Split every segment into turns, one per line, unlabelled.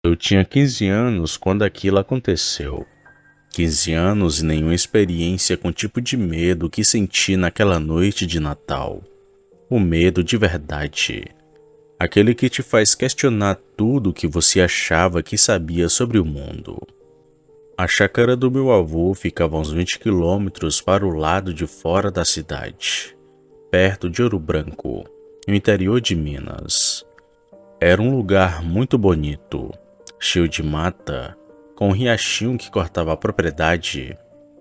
Eu tinha 15 anos quando aquilo aconteceu. 15 anos e nenhuma experiência com o tipo de medo que senti naquela noite de Natal. O medo de verdade. Aquele que te faz questionar tudo o que você achava que sabia sobre o mundo. A chácara do meu avô ficava a uns 20 quilômetros para o lado de fora da cidade, perto de Ouro Branco, no interior de Minas. Era um lugar muito bonito, cheio de mata, com um riachinho que cortava a propriedade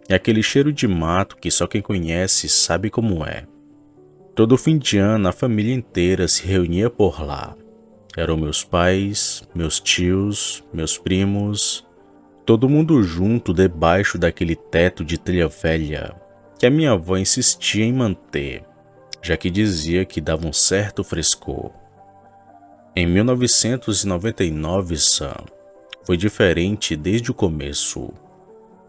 e aquele cheiro de mato que só quem conhece sabe como é. Todo fim de ano a família inteira se reunia por lá. Eram meus pais, meus tios, meus primos, todo mundo junto debaixo daquele teto de telha velha que a minha avó insistia em manter, já que dizia que dava um certo frescor. Em 1999, Sam, foi diferente desde o começo.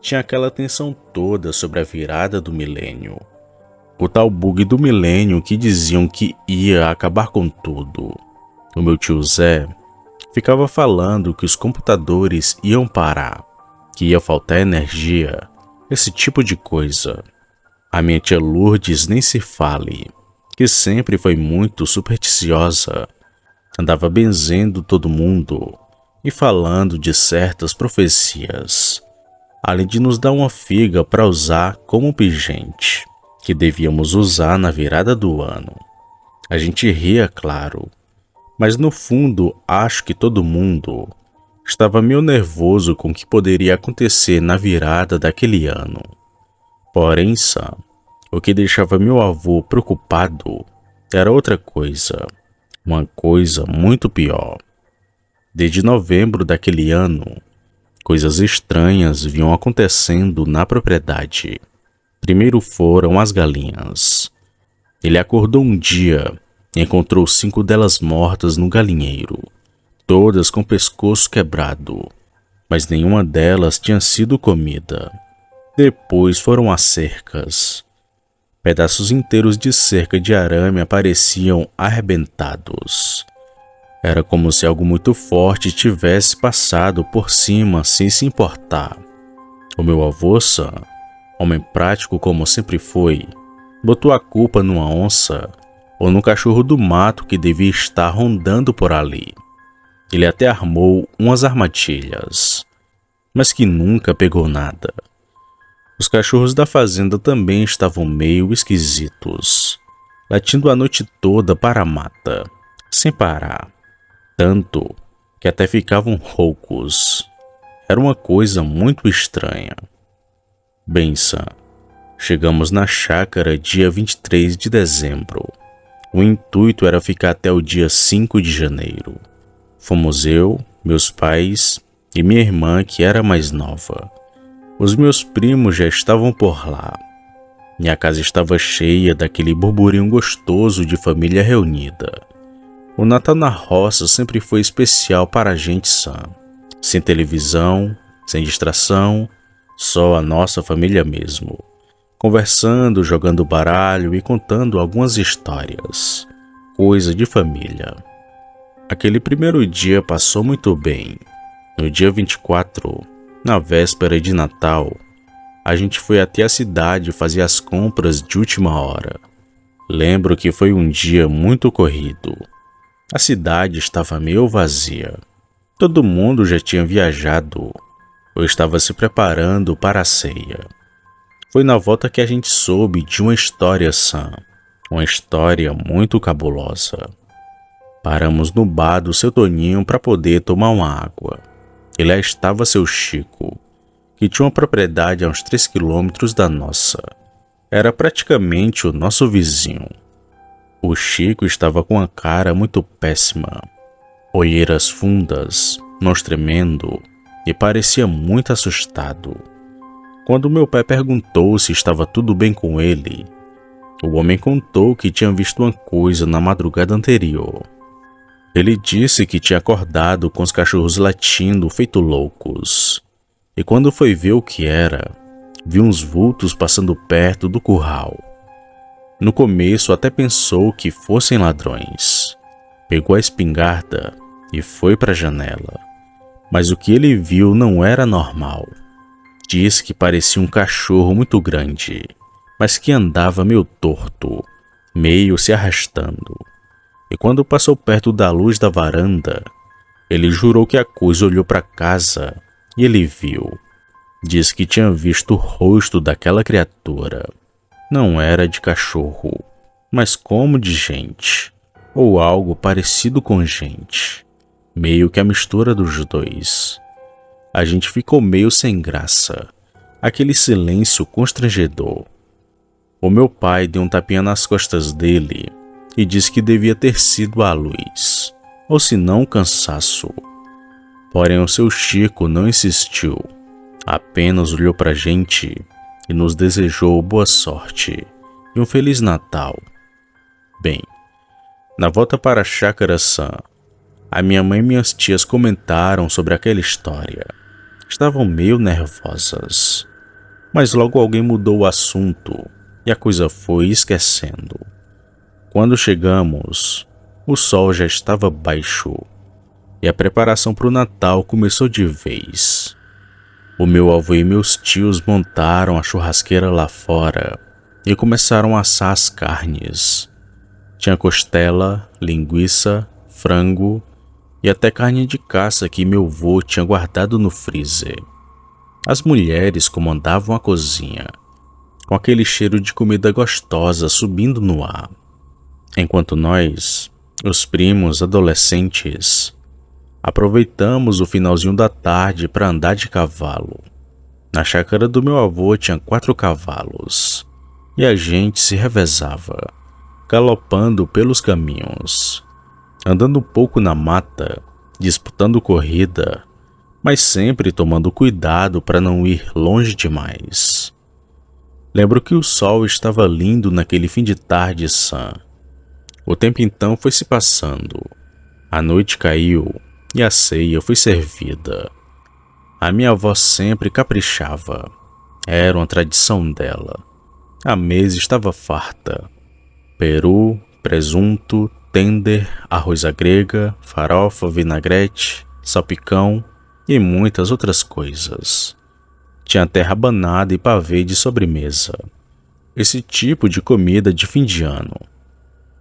Tinha aquela tensão toda sobre a virada do milênio. O tal bug do milênio que diziam que ia acabar com tudo. O meu tio Zé ficava falando que os computadores iam parar, que ia faltar energia, esse tipo de coisa. A minha tia Lourdes nem se fale, que sempre foi muito supersticiosa. Andava benzendo todo mundo e falando de certas profecias, além de nos dar uma figa para usar como pingente, que devíamos usar na virada do ano. A gente ria, claro, mas no fundo acho que todo mundo estava meio nervoso com o que poderia acontecer na virada daquele ano. Porém, Sam, o que deixava meu avô preocupado era outra coisa. Uma coisa muito pior. Desde novembro daquele ano, coisas estranhas vinham acontecendo na propriedade. Primeiro foram as galinhas. Ele acordou um dia e encontrou 5 delas mortas no galinheiro, todas com o pescoço quebrado, mas nenhuma delas tinha sido comida. Depois foram as cercas. Pedaços inteiros de cerca de arame apareciam arrebentados. Era como se algo muito forte tivesse passado por cima sem se importar. O meu avô, Sam, homem prático como sempre foi, botou a culpa numa onça ou no cachorro do mato que devia estar rondando por ali. Ele até armou umas armadilhas, mas que nunca pegou nada. Os cachorros da fazenda também estavam meio esquisitos, latindo a noite toda para a mata, sem parar, tanto que até ficavam roucos. Era uma coisa muito estranha. Bem, Sam, chegamos na chácara dia 23 de dezembro. O intuito era ficar até o dia 5 de janeiro. Fomos eu, meus pais e minha irmã, que era mais nova. Os meus primos já estavam por lá. Minha casa estava cheia daquele burburinho gostoso de família reunida. O Natal na roça sempre foi especial para a gente, Sam. Sem televisão, sem distração, só a nossa família mesmo. Conversando, jogando baralho e contando algumas histórias. Coisa de família. Aquele primeiro dia passou muito bem. No dia 24, na véspera de Natal, a gente foi até a cidade fazer as compras de última hora. Lembro que foi um dia muito corrido. A cidade estava meio vazia. Todo mundo já tinha viajado ou estava se preparando para a ceia. Foi na volta que a gente soube de uma história, Sam. Uma história muito cabulosa. Paramos no bar do seu Toninho para poder tomar uma água. E lá estava seu Chico, que tinha uma propriedade a uns 3 quilômetros da nossa. Era praticamente o nosso vizinho. O Chico estava com a cara muito péssima, olheiras fundas, nós tremendo, e parecia muito assustado. Quando meu pai perguntou se estava tudo bem com ele, o homem contou que tinha visto uma coisa na madrugada anterior. Ele disse que tinha acordado com os cachorros latindo feito loucos. E quando foi ver o que era, viu uns vultos passando perto do curral. No começo até pensou que fossem ladrões. Pegou a espingarda e foi para a janela. Mas o que ele viu não era normal. Diz que parecia um cachorro muito grande, mas que andava meio torto, meio se arrastando. E quando passou perto da luz da varanda, ele jurou que a coisa olhou para casa e ele viu. Diz que tinha visto o rosto daquela criatura. Não era de cachorro, mas como de gente, ou algo parecido com gente, meio que a mistura dos dois. A gente ficou meio sem graça, aquele silêncio constrangedor. O meu pai deu um tapinha nas costas dele e disse que devia ter sido a luz, ou se não o cansaço. Porém o seu Chico não insistiu, apenas olhou pra gente e nos desejou boa sorte e um Feliz Natal. Bem, na volta para a Chácara Sam, a minha mãe e minhas tias comentaram sobre aquela história. Estavam meio nervosas, mas logo alguém mudou o assunto e a coisa foi esquecendo. Quando chegamos, o sol já estava baixo e a preparação para o Natal começou de vez. O meu avô e meus tios montaram a churrasqueira lá fora e começaram a assar as carnes. Tinha costela, linguiça, frango e até carne de caça que meu avô tinha guardado no freezer. As mulheres comandavam a cozinha, com aquele cheiro de comida gostosa subindo no ar, enquanto nós, os primos adolescentes, aproveitamos o finalzinho da tarde para andar de cavalo. Na chácara do meu avô tinha 4 cavalos, e a gente se revezava, galopando pelos caminhos, andando um pouco na mata, disputando corrida, mas sempre tomando cuidado para não ir longe demais. Lembro que o sol estava lindo naquele fim de tarde sã. O tempo então foi se passando. A noite caiu e a ceia foi servida. A minha avó sempre caprichava. Era uma tradição dela. A mesa estava farta. Peru, presunto, tender, arroz à grega, farofa, vinagrete, salpicão e muitas outras coisas. Tinha até rabanada e pavê de sobremesa. Esse tipo de comida de fim de ano.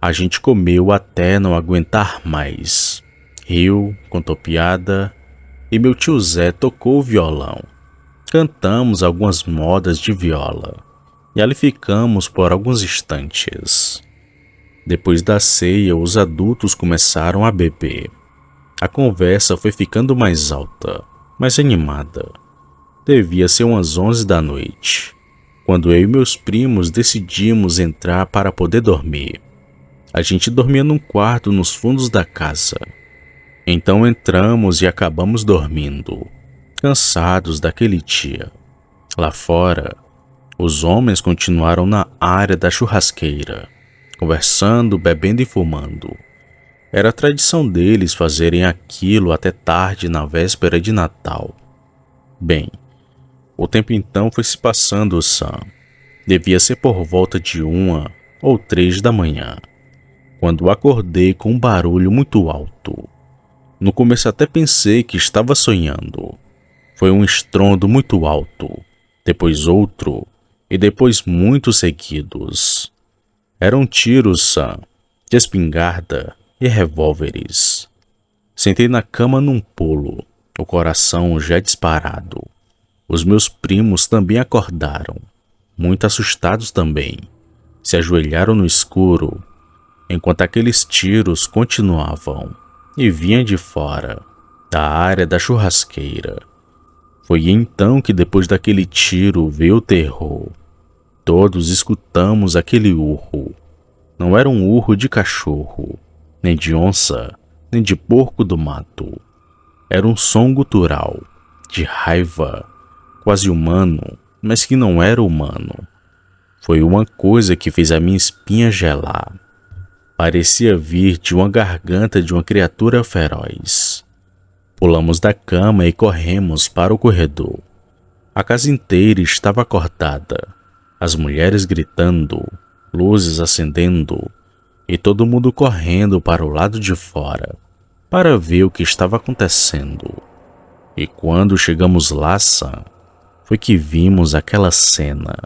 A gente comeu até não aguentar mais. Riu, contou piada e meu tio Zé tocou o violão. Cantamos algumas modas de viola e ali ficamos por alguns instantes. Depois da ceia, os adultos começaram a beber. A conversa foi ficando mais alta, mais animada. Devia ser umas 11 da noite, quando eu e meus primos decidimos entrar para poder dormir. A gente dormia num quarto nos fundos da casa. Então entramos e acabamos dormindo, cansados daquele dia. Lá fora, os homens continuaram na área da churrasqueira, conversando, bebendo e fumando. Era a tradição deles fazerem aquilo até tarde na véspera de Natal. Bem, o tempo então foi se passando, Sam. Devia ser por volta de 1 ou 3 da manhã, quando acordei com um barulho muito alto. No começo até pensei que estava sonhando. Foi um estrondo muito alto, depois outro, e depois muitos seguidos. Eram tiros, Sam, de espingarda e revólveres. Sentei na cama num pulo, o coração já disparado. Os meus primos também acordaram, muito assustados também. Se ajoelharam no escuro, enquanto aqueles tiros continuavam e vinham de fora, da área da churrasqueira. Foi então que depois daquele tiro veio o terror. Todos escutamos aquele urro. Não era um urro de cachorro, nem de onça, nem de porco do mato. Era um som gutural, de raiva, quase humano, mas que não era humano. Foi uma coisa que fez a minha espinha gelar. Parecia vir de uma garganta de uma criatura feroz. Pulamos da cama e corremos para o corredor. A casa inteira estava acordada, as mulheres gritando, luzes acendendo e todo mundo correndo para o lado de fora para ver o que estava acontecendo. E quando chegamos lá, Sam, foi que vimos aquela cena.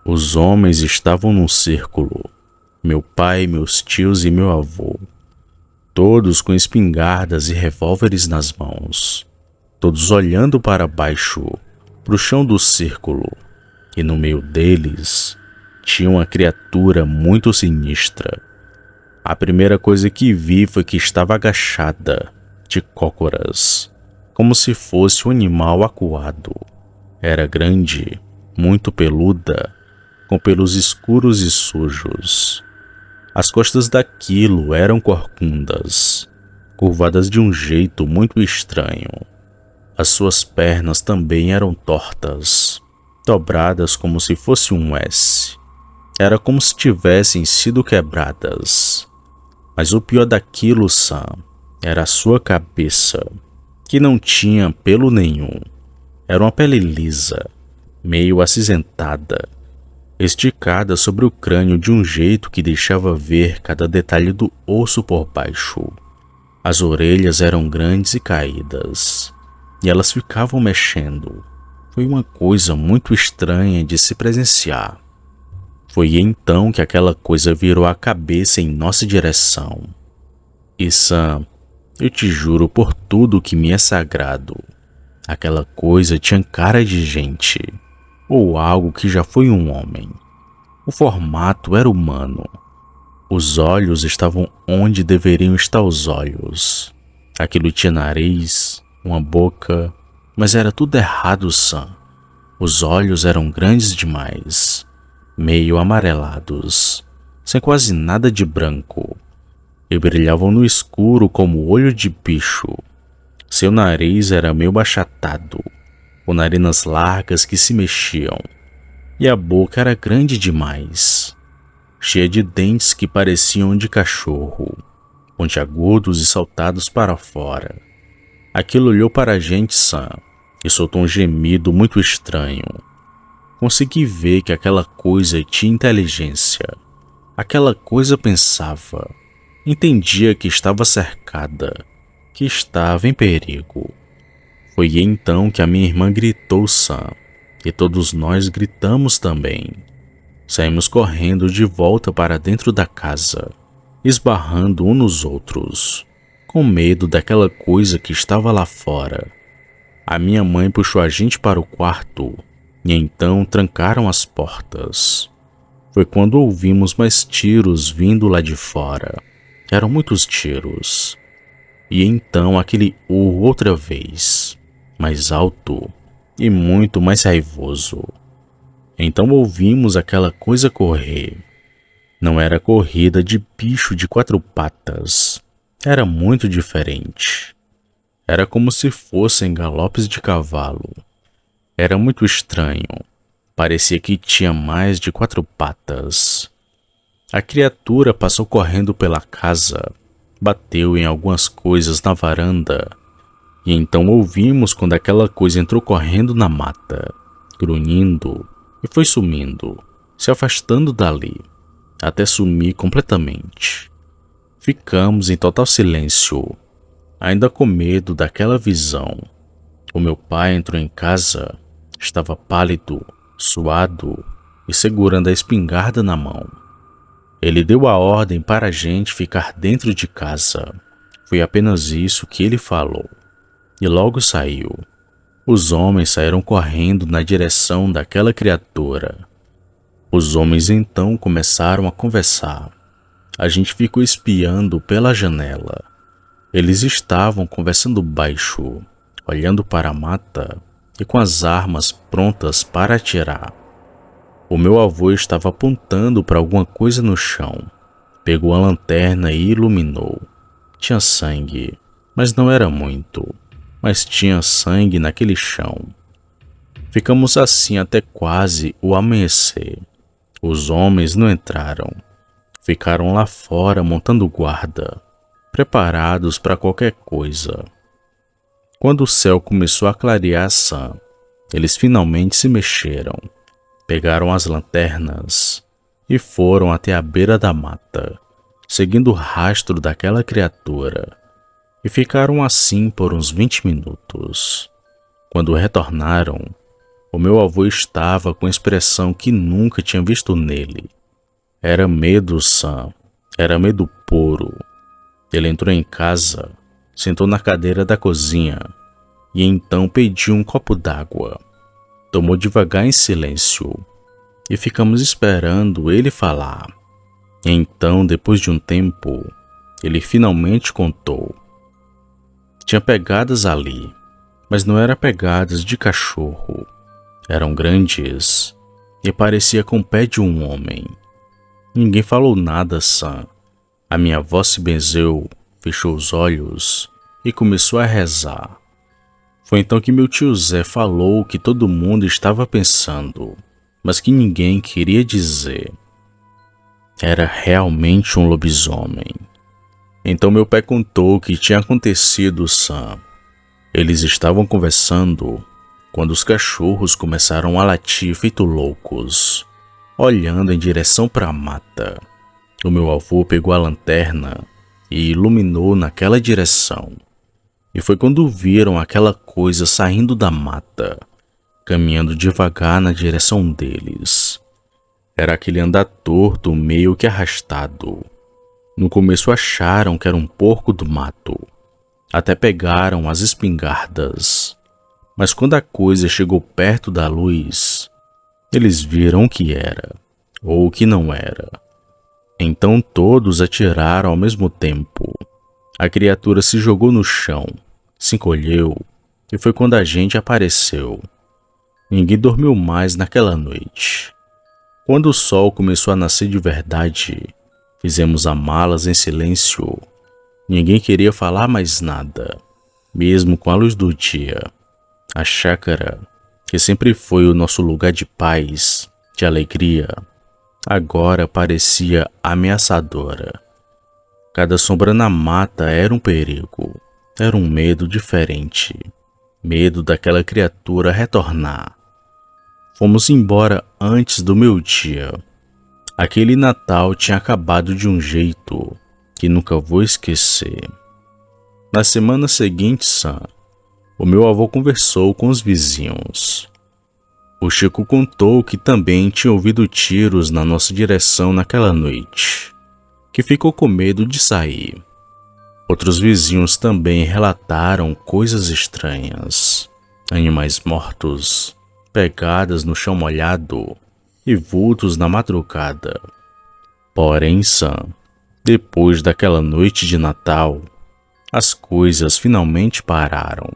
Os homens estavam num círculo. Meu pai, meus tios e meu avô. Todos com espingardas e revólveres nas mãos. Todos olhando para baixo, para o chão do círculo. E no meio deles, tinha uma criatura muito sinistra. A primeira coisa que vi foi que estava agachada, de cócoras, como se fosse um animal acuado. Era grande, muito peluda, com pelos escuros e sujos. As costas daquilo eram corcundas, curvadas de um jeito muito estranho. As suas pernas também eram tortas, dobradas como se fosse um S. Era como se tivessem sido quebradas. Mas o pior daquilo, Sam, era a sua cabeça, que não tinha pelo nenhum. Era uma pele lisa, meio acinzentada, esticada sobre o crânio de um jeito que deixava ver cada detalhe do osso por baixo. As orelhas eram grandes e caídas, e elas ficavam mexendo. Foi uma coisa muito estranha de se presenciar. Foi então que aquela coisa virou a cabeça em nossa direção. E Sam, eu te juro por tudo que me é sagrado, aquela coisa tinha cara de gente, ou algo que já foi um homem. O formato era humano. Os olhos estavam onde deveriam estar os olhos. Aquilo tinha nariz, uma boca, mas era tudo errado, Sam. Os olhos eram grandes demais, meio amarelados, sem quase nada de branco, e brilhavam no escuro como olho de bicho. Seu nariz era meio achatado, com narinas largas que se mexiam, e a boca era grande demais, cheia de dentes que pareciam de cachorro, pontiagudos e saltados para fora. Aquilo olhou para a gente, Sam, e soltou um gemido muito estranho. Consegui ver que aquela coisa tinha inteligência. Aquela coisa pensava, entendia que estava cercada, que estava em perigo. Foi então que a minha irmã gritou, Sam, e todos nós gritamos também. Saímos correndo de volta para dentro da casa, esbarrando uns nos outros, com medo daquela coisa que estava lá fora. A minha mãe puxou a gente para o quarto, e então trancaram as portas. Foi quando ouvimos mais tiros vindo lá de fora. Eram muitos tiros. E então aquele urro outra vez, mais alto e muito mais raivoso. Então ouvimos aquela coisa correr. Não era corrida de bicho de 4 patas. Era muito diferente. Era como se fossem galopes de cavalo. Era muito estranho. Parecia que tinha mais de 4 patas. A criatura passou correndo pela casa, bateu em algumas coisas na varanda, e então ouvimos quando aquela coisa entrou correndo na mata, grunhindo, e foi sumindo, se afastando dali, até sumir completamente. Ficamos em total silêncio, ainda com medo daquela visão. O meu pai entrou em casa, estava pálido, suado e segurando a espingarda na mão. Ele deu a ordem para a gente ficar dentro de casa. Foi apenas isso que ele falou. E logo saiu. Os homens saíram correndo na direção daquela criatura. Os homens então começaram a conversar. A gente ficou espiando pela janela. Eles estavam conversando baixo, olhando para a mata e com as armas prontas para atirar. O meu avô estava apontando para alguma coisa no chão. Pegou a lanterna e iluminou. Tinha sangue, mas não era muito. Mas tinha sangue naquele chão. Ficamos assim até quase o amanhecer. Os homens não entraram. Ficaram lá fora montando guarda, preparados para qualquer coisa. Quando o céu começou a clarear, eles finalmente se mexeram. Pegaram as lanternas e foram até a beira da mata, seguindo o rastro daquela criatura, e ficaram assim por uns 20 minutos. Quando retornaram, o meu avô estava com a expressão que nunca tinha visto nele. Era medo, Sam. Era medo puro. Ele entrou em casa, sentou na cadeira da cozinha e então pediu um copo d'água. Tomou devagar em silêncio e ficamos esperando ele falar. E então, depois de um tempo, ele finalmente contou. Tinha pegadas ali, mas não eram pegadas de cachorro. Eram grandes e parecia com o pé de um homem. Ninguém falou nada, Sam. A minha avó se benzeu, fechou os olhos e começou a rezar. Foi então que meu tio Zé falou o que todo mundo estava pensando, mas que ninguém queria dizer. Era realmente um lobisomem. Então meu pai contou o que tinha acontecido, Sam. Eles estavam conversando quando os cachorros começaram a latir feito loucos, olhando em direção para a mata. O meu avô pegou a lanterna e iluminou naquela direção. E foi quando viram aquela coisa saindo da mata, caminhando devagar na direção deles. Era aquele andar torto, meio que arrastado. No começo acharam que era um porco do mato. Até pegaram as espingardas. Mas quando a coisa chegou perto da luz, eles viram o que era, ou o que não era. Então todos atiraram ao mesmo tempo. A criatura se jogou no chão, se encolheu, e foi quando a gente apareceu. Ninguém dormiu mais naquela noite. Quando o sol começou a nascer de verdade, fizemos as malas em silêncio. Ninguém queria falar mais nada, mesmo com a luz do dia. A chácara, que sempre foi o nosso lugar de paz, de alegria, agora parecia ameaçadora. Cada sombra na mata era um perigo, era um medo diferente, medo daquela criatura retornar. Fomos embora antes do meu dia. Aquele Natal tinha acabado de um jeito que nunca vou esquecer. Na semana seguinte, Sam, o meu avô conversou com os vizinhos. O Chico contou que também tinha ouvido tiros na nossa direção naquela noite, que ficou com medo de sair. Outros vizinhos também relataram coisas estranhas, animais mortos, pegadas no chão molhado e vultos na madrugada. Porém, Sam, depois daquela noite de Natal, as coisas finalmente pararam.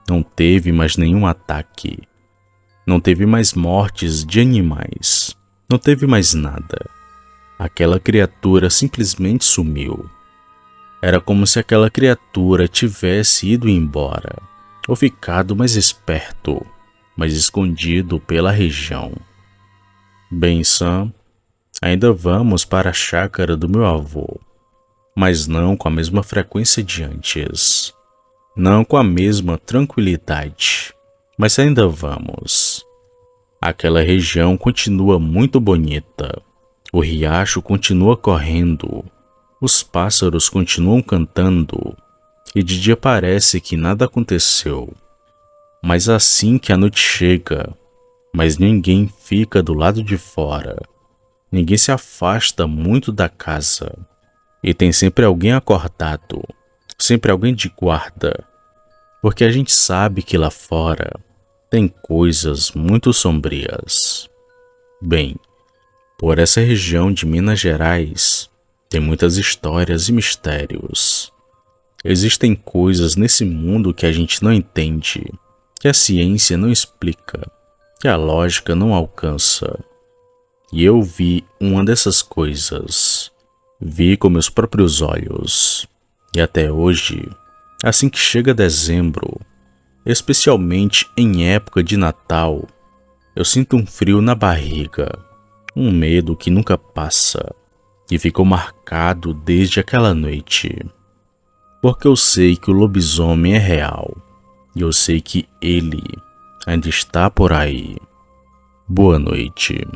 Não teve mais nenhum ataque. Não teve mais mortes de animais. Não teve mais nada. Aquela criatura simplesmente sumiu. Era como se aquela criatura tivesse ido embora, ou ficado mais esperto, mais escondido pela região. Bem, Sam, ainda vamos para a chácara do meu avô, mas não com a mesma frequência de antes. Não com a mesma tranquilidade, mas ainda vamos. Aquela região continua muito bonita. O riacho continua correndo. Os pássaros continuam cantando. E de dia parece que nada aconteceu. Mas assim que a noite chega, mas ninguém fica do lado de fora. Ninguém se afasta muito da casa. E tem sempre alguém acordado. Sempre alguém de guarda, porque a gente sabe que lá fora tem coisas muito sombrias. Bem, por essa região de Minas Gerais tem muitas histórias e mistérios. Existem coisas nesse mundo que a gente não entende, que a ciência não explica, que a lógica não alcança. E eu vi uma dessas coisas. Vi com meus próprios olhos. E até hoje, assim que chega dezembro, especialmente em época de Natal, eu sinto um frio na barriga, um medo que nunca passa, e ficou marcado desde aquela noite. Porque eu sei que o lobisomem é real, e eu sei que ele ainda está por aí. Boa noite.